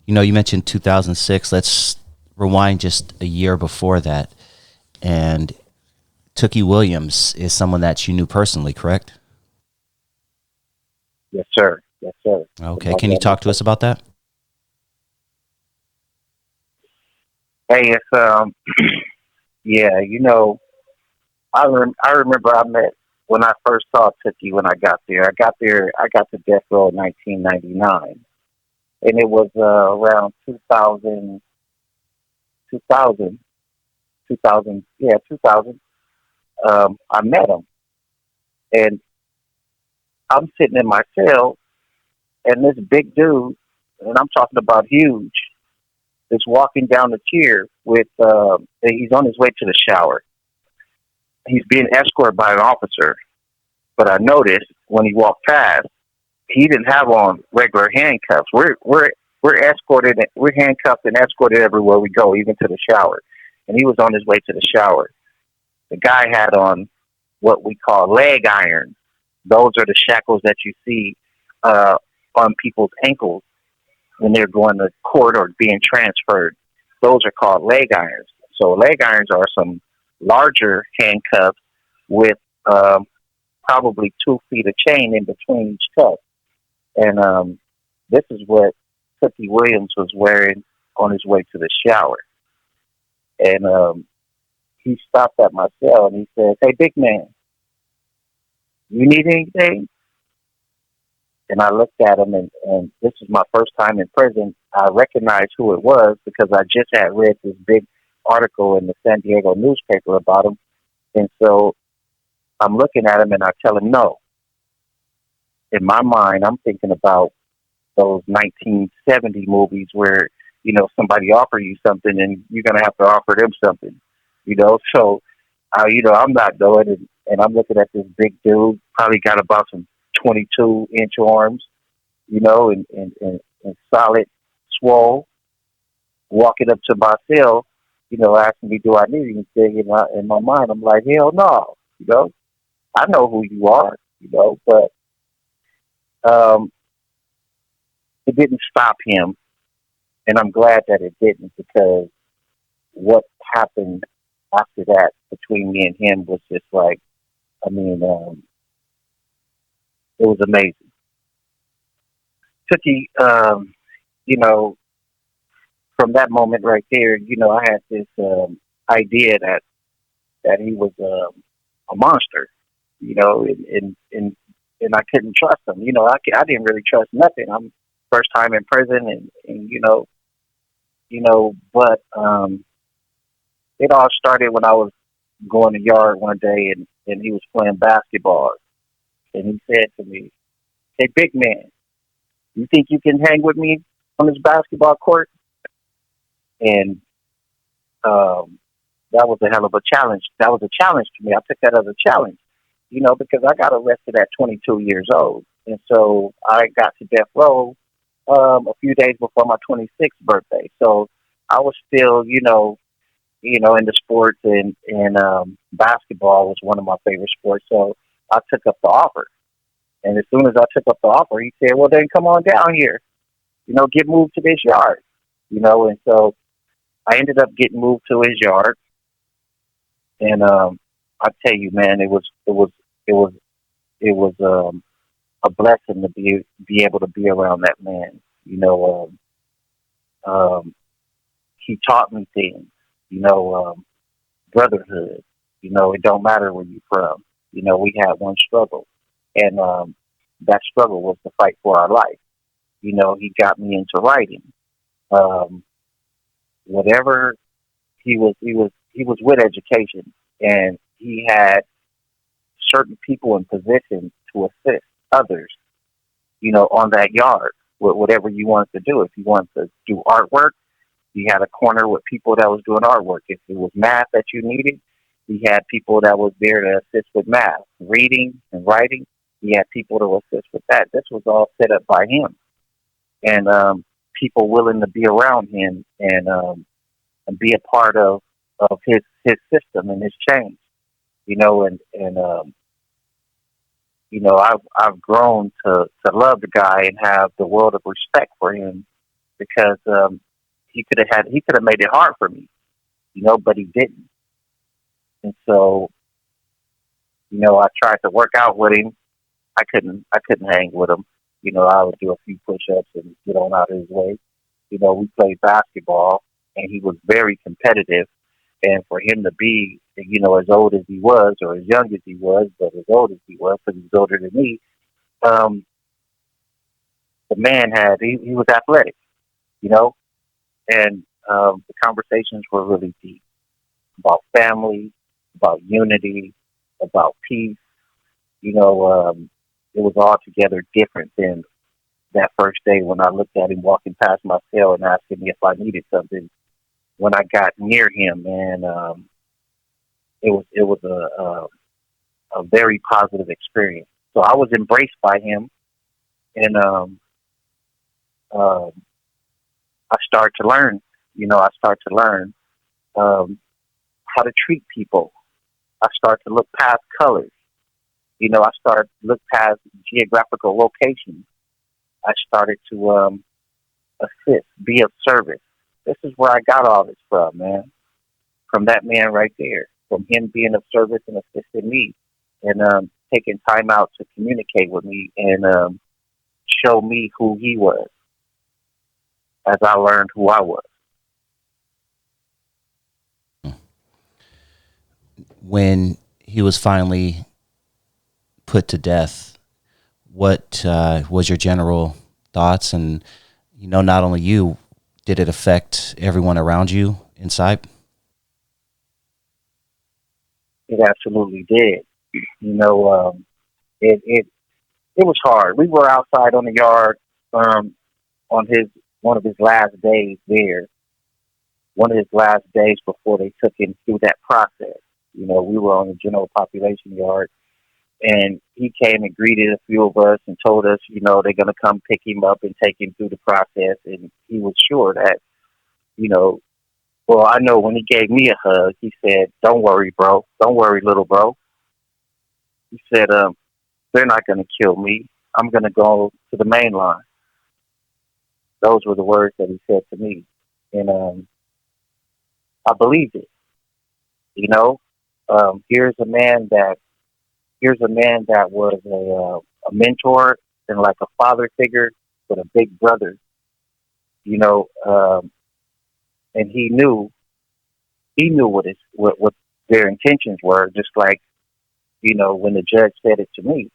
You mentioned 2006. Let's rewind just a year before that. And Tookie Williams is someone that you knew personally, correct? Yes, sir. Yes, sir. Okay. Can you talk to us about that? Hey, it's yeah, I remember I met when I first saw Tookie when I got there. I got to death row in 1999, and it was around 2000, 2000, 2000. Yeah, 2000. I met him, and I'm sitting in my cell, and this big dude, and I'm talking about huge, is walking down the tier with. He's on his way to the shower. He's being escorted by an officer, but I noticed when he walked past, he didn't have on regular handcuffs. We're escorted, we're handcuffed and escorted everywhere we go, even to the shower. And he was on his way to the shower. The guy had on what we call leg irons. Those are the shackles that you see uh, on people's ankles when they're going to court or being transferred. Those are called leg irons. So leg irons are some larger handcuffs with probably 2 feet of chain in between each cuff. And this is what Tookie Williams was wearing on his way to the shower. And he stopped at my cell and he said, "Hey, big man, you need anything?" And I looked at him, and this is my first time in prison. I recognized who it was because I just had read this big article in the San Diego newspaper about him. And so I'm looking at him and I tell him no. In my mind, I'm thinking about those 1970 movies where, somebody offer you something and you're going to have to offer them something, So, I'm not doing it. And I'm looking at this big dude, probably got about some 22-inch arms, and solid, swole, walking up to my cell, asking me, do I need anything? In my mind, I'm like, hell no, I know who you are, but um, it didn't stop him. And I'm glad that it didn't because what happened after that between me and him was just like, I mean, it was amazing. Tookie, you know, from that moment right there, I had this idea that he was a monster, and I couldn't trust him. I didn't really trust nothing. I'm first time in prison, and but it all started when I was going to yard one day, and he was playing basketball, and he said to me, "Hey, big man, you think you can hang with me on this basketball court?" And that was a hell of a challenge. That was a challenge to me. I took that as a challenge, because I got arrested at 22 years old, and so I got to death row a few days before my 26th birthday. So I was still, into sports, and basketball was one of my favorite sports. So I took up the offer, and as soon as I took up the offer, he said, "Well, then come on down here, get moved to this yard," and so I ended up getting moved to his yard, and I tell you, man, it was a blessing to be able to be around that man. He taught me things, brotherhood. It don't matter where you're from. We had one struggle, and that struggle was to fight for our life. He got me into writing. Um, Whatever he was with education, and he had certain people in position to assist others, on that yard with whatever you wanted to do. If you wanted to do artwork, he had a corner with people that was doing artwork. If it was math that you needed, he had people that was there to assist with math, reading and writing. He had people to assist with that. This was all set up by him, and people willing to be around him and be a part of his system and his change. And I've grown to love the guy and have the world of respect for him because he could have made it hard for me, but he didn't. And so, I tried to work out with him. I couldn't hang with him. I would do a few push-ups and get on out of his way. We played basketball, and he was very competitive. And for him to be, as old as he was, or as young as he was, but as old as he was, because he's older than me, um, the man he was athletic, you know, and the conversations were really deep about family, about unity, about peace. It was altogether different than that first day when I looked at him walking past my cell and asking me if I needed something. When I got near him, and it was a very positive experience. So I was embraced by him, and um, I started to learn. I started to learn how to treat people. I started to look past colors. I started to look past geographical locations. I started to assist, be of service. This is where I got all this from, man. From that man right there. From him being of service and assisting me, and taking time out to communicate with me and show me who he was as I learned who I was. When he was finally put to death, what was your general thoughts? And, not only you, did it affect everyone around you inside? It absolutely did. It was hard. We were outside on the yard on his one of his last days there. One of his last days before they took him through that process. We were on the general population yard, and he came and greeted a few of us and told us, they're going to come pick him up and take him through the process. And he was sure that, well, I know when he gave me a hug, he said, "Don't worry, bro. Don't worry, little bro." He said, "They're not going to kill me. I'm going to go to the main line." Those were the words that he said to me. And I believed it. Here's a man that was a mentor and like a father figure, but a big brother. And he knew what their intentions were. Just like when the judge said it to me,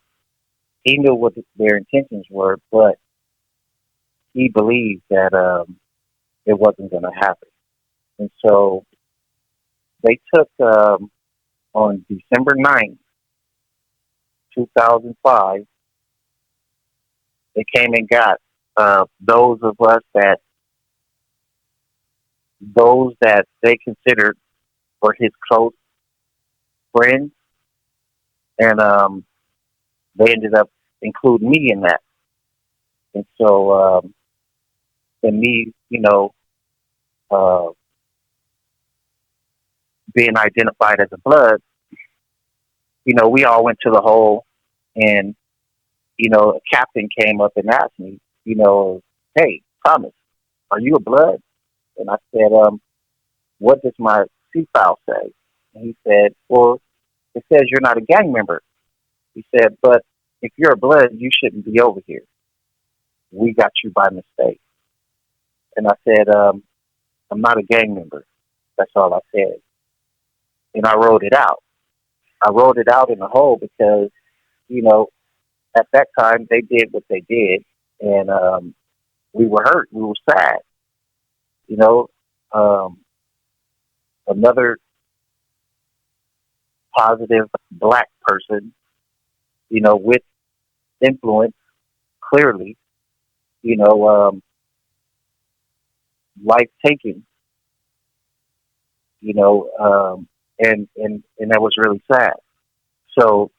he knew what their intentions were, but he believed that it wasn't going to happen. And so they took on December 9th, 2005. They came and got those of us that they considered were his close friends, and they ended up including me in that. And so, and me, uh, being identified as a blood, we all went to the hole, and a captain came up and asked me, "Hey, Thomas, are you a blood?" And I said, "What does my C file say?" And he said, "Well, it says you're not a gang member." He said, "But if you're a blood, you shouldn't be over here. We got you by mistake." And I said, "I'm not a gang member." That's all I said. And I wrote it out. I wrote it out in the hole because, at that time they did what they did, and we were hurt. We were sad. Um, Another positive black person, with influence, clearly, life taking, and that was really sad. So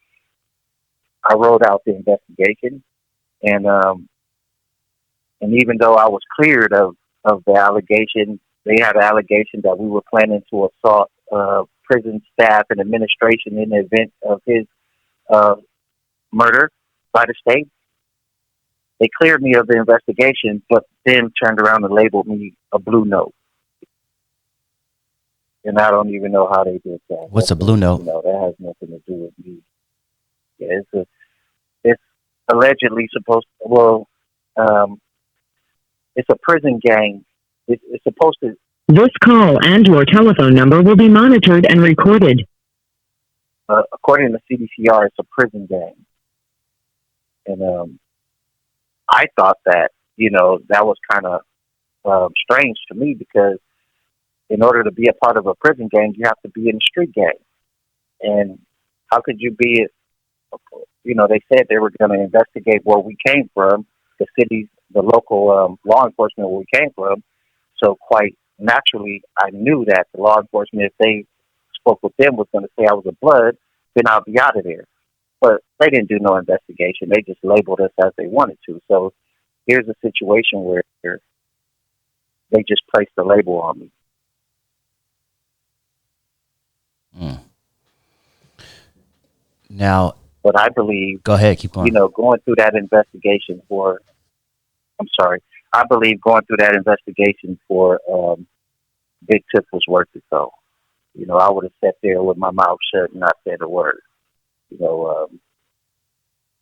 I wrote out the investigation, and even though I was cleared of the allegation, they had an allegation that we were planning to assault prison staff and administration in the event of his uh, murder by the state. They cleared me of the investigation, but then turned around and labeled me a blue note. And I don't even know how they did that. What's a blue note? That has nothing to do with me. Yeah, it's allegedly supposed to, it's a prison gang. It's supposed to. This call and your telephone number will be monitored and recorded. According to CDCR, it's a prison gang. And I thought that, that was kind of strange to me, because in order to be a part of a prison gang, you have to be in a street gang. And how could you be, they said they were going to investigate where we came from, the cities, the local law enforcement where we came from. So quite naturally, I knew that the law enforcement, if they spoke with them, was going to say I was a blood, then I'll be out of there. But they didn't do no investigation. They just labeled us as they wanted to. So here's a situation where they just placed the label on me. Now, but I believe, go ahead, keep going. Going through that investigation for, I believe going through that investigation for Big Tip was worth it, though. I would have sat there with my mouth shut and not said a word.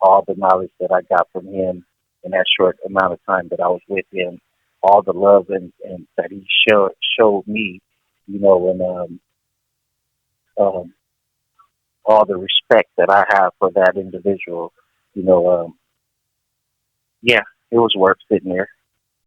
All the knowledge that I got from him in that short amount of time that I was with him, all the love and that he showed me, and all the respect that I have for that individual, yeah, it was worth sitting there.